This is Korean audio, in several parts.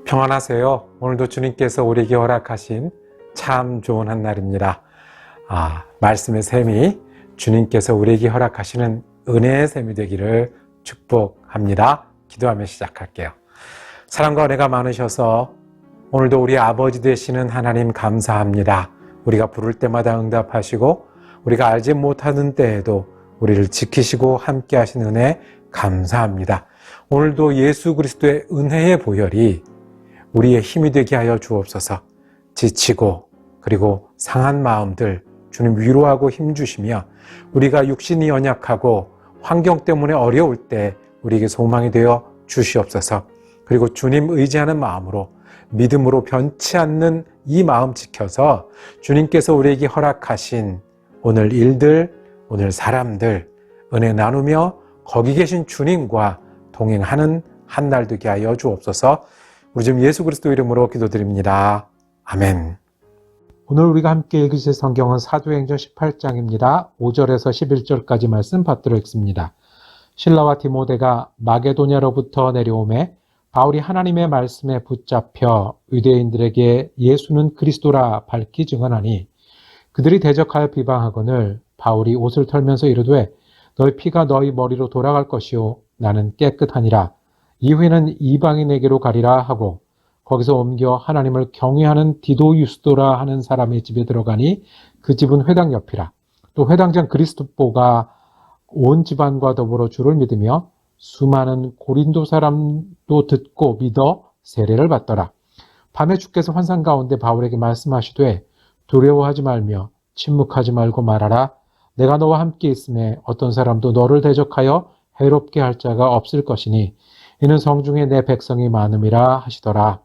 평안하세요. 오늘도 주님께서 우리에게 허락하신 참 좋은 한 날입니다. 말씀의 셈이 주님께서 우리에게 허락하시는 은혜의 셈이 되기를 축복합니다. 기도하며 시작할게요. 사랑과 은혜가 많으셔서 오늘도 우리 아버지 되시는 하나님 감사합니다. 우리가 부를 때마다 응답하시고 우리가 알지 못하는 때에도 우리를 지키시고 함께 하신 은혜 감사합니다. 오늘도 예수 그리스도의 은혜의 보혈이 우리의 힘이 되게 하여 주옵소서. 지치고 그리고 상한 마음들 주님 위로하고 힘주시며 우리가 육신이 연약하고 환경 때문에 어려울 때 우리에게 소망이 되어 주시옵소서. 그리고 주님 의지하는 마음으로 믿음으로 변치 않는 이 마음 지켜서 주님께서 우리에게 허락하신 오늘 일들, 오늘 사람들 은혜 나누며 거기 계신 주님과 동행하는 한 날 되게 하여 주옵소서. 우리 주 예수 그리스도 이름으로 기도드립니다. 아멘. 오늘 우리가 함께 읽으실 성경은 사도행전 18장입니다. 5절에서 11절까지 말씀 받들어 읽습니다. 실라와 디모데가 마게도냐로부터 내려오매 바울이 하나님의 말씀에 붙잡혀 유대인들에게 예수는 그리스도라 밝히 증언하니 그들이 대적하여 비방하거늘 바울이 옷을 털면서 이르되 너희 피가 너희 머리로 돌아갈 것이요 나는 깨끗하니라. 이후에는 이방인에게로 가리라 하고 거기서 옮겨 하나님을 경외하는 디도 유스도라 하는 사람의 집에 들어가니 그 집은 회당 옆이라. 또 회당장 그리스도보가 온 집안과 더불어 주를 믿으며 수많은 고린도 사람도 듣고 믿어 세례를 받더라. 밤에 주께서 환상 가운데 바울에게 말씀하시되 두려워하지 말며 침묵하지 말고 말하라. 내가 너와 함께 있음에 어떤 사람도 너를 대적하여 해롭게 할 자가 없을 것이니 이는 성중에 내 백성이 많음이라 하시더라.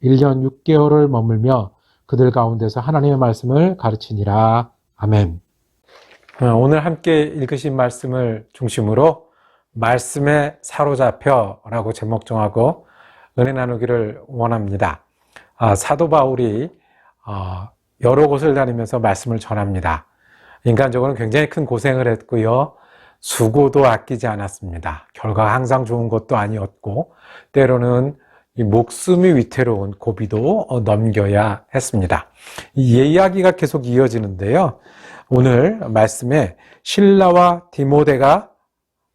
1년 6개월을 머물며 그들 가운데서 하나님의 말씀을 가르치니라. 아멘. 오늘 함께 읽으신 말씀을 중심으로 말씀에 사로잡혀 라고 제목 정하고 은혜 나누기를 원합니다. 사도 바울이 여러 곳을 다니면서 말씀을 전합니다. 인간적으로는 굉장히 큰 고생을 했고요. 수고도 아끼지 않았습니다. 결과가 항상 좋은 것도 아니었고 때로는 이 목숨이 위태로운 고비도 넘겨야 했습니다. 이 이야기가 계속 이어지는데요. 오늘 말씀에 실라와 디모데가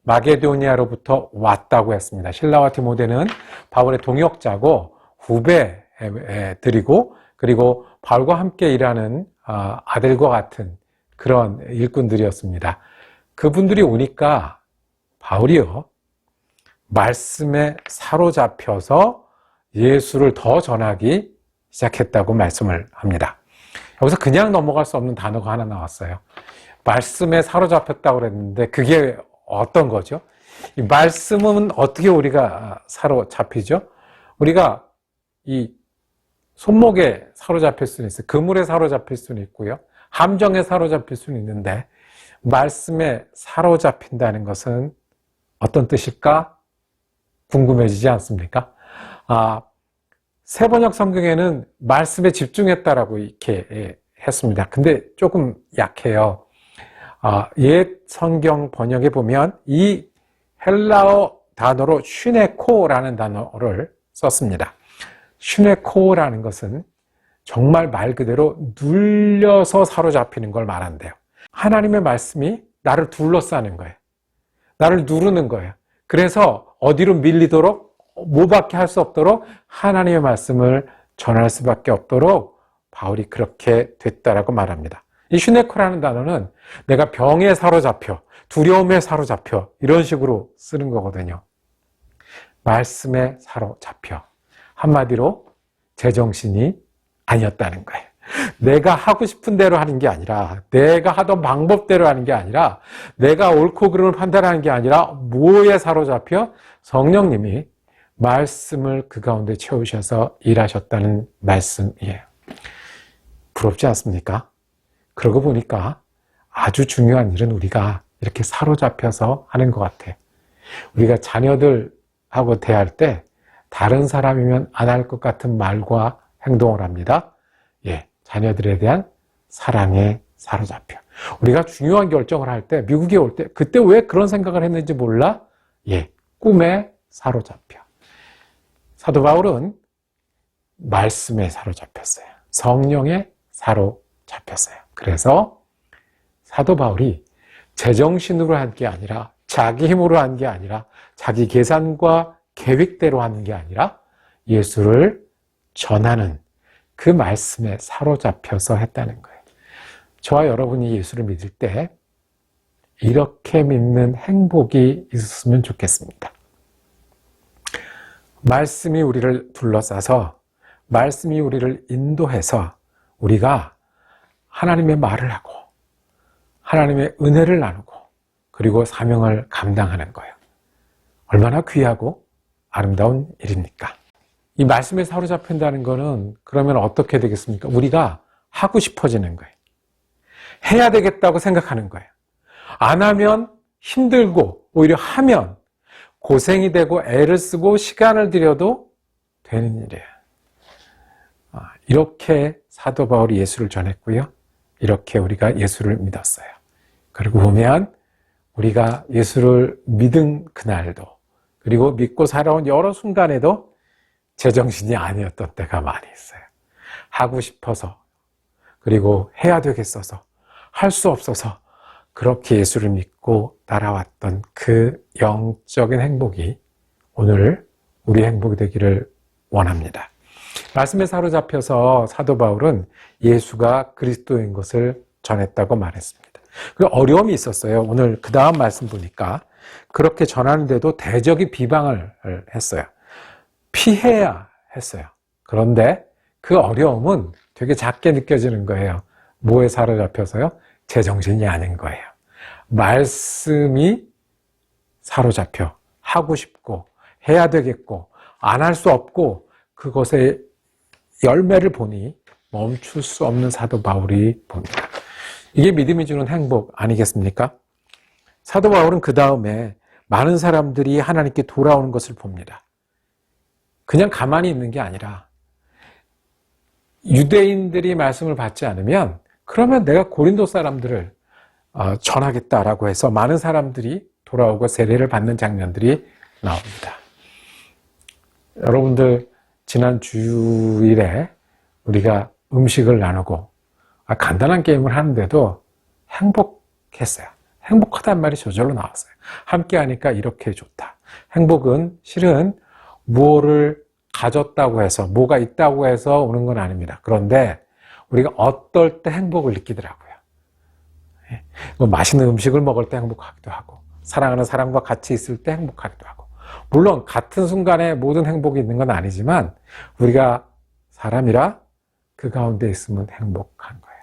마게도니아로부터 왔다고 했습니다. 실라와 디모데는 바울의 동역자고 후배들이고 그리고 바울과 함께 일하는 아들과 같은 그런 일꾼들이었습니다. 그분들이 오니까 바울이요 말씀에 사로잡혀서 예수를 더 전하기 시작했다고 말씀을 합니다. 여기서 그냥 넘어갈 수 없는 단어가 하나 나왔어요. 말씀에 사로잡혔다고 그랬는데 그게 어떤 거죠? 이 말씀은 어떻게 우리가 사로잡히죠? 우리가 이 손목에 사로잡힐 수는 있어요. 그물에 사로잡힐 수는 있고요. 함정에 사로잡힐 수는 있는데 말씀에 사로잡힌다는 것은 어떤 뜻일까? 궁금해지지 않습니까? 세번역 성경에는 말씀에 집중했다라고 이렇게 했습니다. 근데 조금 약해요. 옛 성경 번역에 보면 이 헬라어 단어로 슈네코라는 단어를 썼습니다. 슈네코라는 것은 정말 말 그대로 눌려서 사로잡히는 걸 말한대요. 하나님의 말씀이 나를 둘러싸는 거예요. 나를 누르는 거예요. 그래서 어디로 밀리도록 뭐밖에 할 수 없도록 하나님의 말씀을 전할 수밖에 없도록 바울이 그렇게 됐다라고 말합니다. 이 슈네코라는 단어는 내가 병에 사로잡혀, 두려움에 사로잡혀 이런 식으로 쓰는 거거든요. 말씀에 사로잡혀. 한마디로 제정신이 아니었다는 거예요. 내가 하고 싶은 대로 하는 게 아니라 내가 하던 방법대로 하는 게 아니라 내가 옳고 그름을 판단하는 게 아니라 뭐에 사로잡혀 성령님이 말씀을 그 가운데 채우셔서 일하셨다는 말씀이에요. 부럽지 않습니까? 그러고 보니까 아주 중요한 일은 우리가 이렇게 사로잡혀서 하는 것 같아요. 우리가 자녀들하고 대할 때 다른 사람이면 안 할 것 같은 말과 행동을 합니다. 자녀들에 대한 사랑에 사로잡혀. 우리가 중요한 결정을 할 때, 미국에 올 때, 그때 왜 그런 생각을 했는지 몰라? 꿈에 사로잡혀. 사도 바울은 말씀에 사로잡혔어요. 성령에 사로잡혔어요. 그래서 사도 바울이 제정신으로 한 게 아니라, 자기 힘으로 한 게 아니라, 자기 계산과 계획대로 하는 게 아니라 예수를 전하는 그 말씀에 사로잡혀서 했다는 거예요. 저와 여러분이 예수를 믿을 때 이렇게 믿는 행복이 있었으면 좋겠습니다. 말씀이 우리를 둘러싸서, 말씀이 우리를 인도해서 우리가 하나님의 말을 하고 하나님의 은혜를 나누고 그리고 사명을 감당하는 거예요. 얼마나 귀하고 아름다운 일입니까? 이 말씀에 사로잡힌다는 거는 그러면 어떻게 되겠습니까? 우리가 하고 싶어지는 거예요. 해야 되겠다고 생각하는 거예요. 안 하면 힘들고 오히려 하면 고생이 되고 애를 쓰고 시간을 들여도 되는 일이에요. 이렇게 사도 바울이 예수를 전했고요. 이렇게 우리가 예수를 믿었어요. 그리고 보면 우리가 예수를 믿은 그날도, 그리고 믿고 살아온 여러 순간에도 제정신이 아니었던 때가 많이 있어요. 하고 싶어서, 그리고 해야 되겠어서, 할 수 없어서 그렇게 예수를 믿고 따라왔던 그 영적인 행복이 오늘 우리 행복이 되기를 원합니다. 말씀에 사로잡혀서 사도 바울은 예수가 그리스도인 것을 전했다고 말했습니다. 그리고 어려움이 있었어요. 오늘 그 다음 말씀 보니까 그렇게 전하는데도 대적이 비방을 했어요. 피해야 했어요. 그런데 그 어려움은 되게 작게 느껴지는 거예요. 뭐에 사로잡혀서요? 제정신이 아닌 거예요. 말씀이 사로잡혀 하고 싶고 해야 되겠고 안 할 수 없고 그것의 열매를 보니 멈출 수 없는 사도 바울이 봅니다. 이게 믿음이 주는 행복 아니겠습니까? 사도 바울은 그 다음에 많은 사람들이 하나님께 돌아오는 것을 봅니다. 그냥 가만히 있는 게 아니라 유대인들이 말씀을 받지 않으면 그러면 내가 고린도 사람들을 전하겠다라고 해서 많은 사람들이 돌아오고 세례를 받는 장면들이 나옵니다. 여러분들 지난 주일에 우리가 음식을 나누고 간단한 게임을 하는데도 행복했어요. 행복하다는 말이 저절로 나왔어요. 함께 하니까 이렇게 좋다. 행복은 실은 무엇을 가졌다고 해서, 뭐가 있다고 해서 오는 건 아닙니다. 그런데 우리가 어떨 때 행복을 느끼더라고요. 맛있는 음식을 먹을 때 행복하기도 하고, 사랑하는 사람과 같이 있을 때 행복하기도 하고, 물론 같은 순간에 모든 행복이 있는 건 아니지만 우리가 사람이라 그 가운데 있으면 행복한 거예요.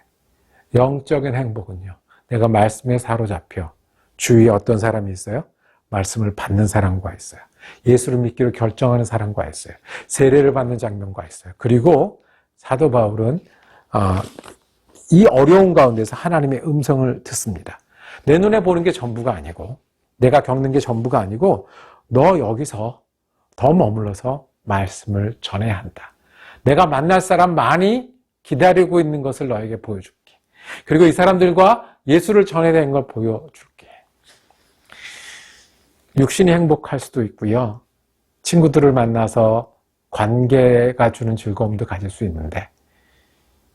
영적인 행복은요, 내가 말씀에 사로잡혀 주위에 어떤 사람이 있어요? 말씀을 받는 사람과 있어요. 예수를 믿기로 결정하는 사람과 있어요. 세례를 받는 장면과 있어요. 그리고 사도 바울은 이 어려운 가운데서 하나님의 음성을 듣습니다. 내 눈에 보는 게 전부가 아니고, 내가 겪는 게 전부가 아니고, 너 여기서 더 머물러서 말씀을 전해야 한다. 내가 만날 사람 많이 기다리고 있는 것을 너에게 보여줄게. 그리고 이 사람들과 예수를 전해야 되는 걸 보여줄게. 육신이 행복할 수도 있고요. 친구들을 만나서 관계가 주는 즐거움도 가질 수 있는데,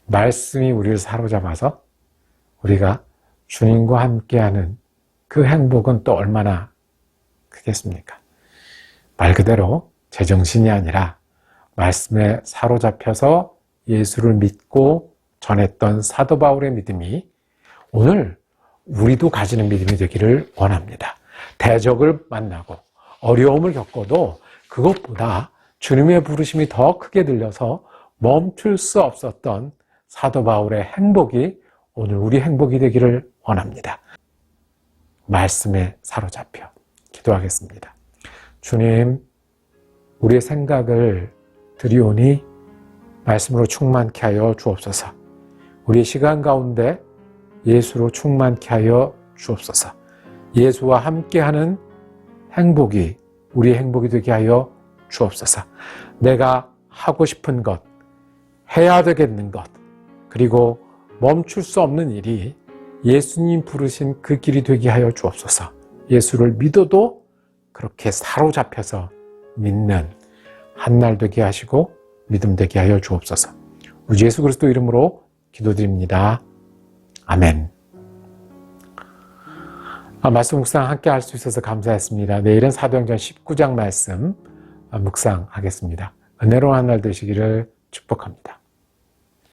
말씀이 우리를 사로잡아서 우리가 주님과 함께하는 그 행복은 또 얼마나 크겠습니까? 말 그대로 제정신이 아니라 말씀에 사로잡혀서 예수를 믿고 전했던 사도 바울의 믿음이 오늘 우리도 가지는 믿음이 되기를 원합니다. 대적을 만나고 어려움을 겪어도 그것보다 주님의 부르심이 더 크게 들려서 멈출 수 없었던 사도 바울의 행복이 오늘 우리 행복이 되기를 원합니다. 말씀에 사로잡혀 기도하겠습니다. 주님, 우리의 생각을 드리오니 말씀으로 충만케 하여 주옵소서. 우리의 시간 가운데 예수로 충만케 하여 주옵소서. 예수와 함께하는 행복이 우리의 행복이 되게 하여 주옵소서. 내가 하고 싶은 것, 해야 되겠는 것, 그리고 멈출 수 없는 일이 예수님 부르신 그 길이 되게 하여 주옵소서. 예수를 믿어도 그렇게 사로잡혀서 믿는 한 날 되게 하시고 믿음 되게 하여 주옵소서. 우리 예수 그리스도 이름으로 기도드립니다. 아멘. 말씀 묵상 함께 할 수 있어서 감사했습니다. 내일은 사도행전 19장 말씀 묵상하겠습니다. 은혜로운 한 날 되시기를 축복합니다.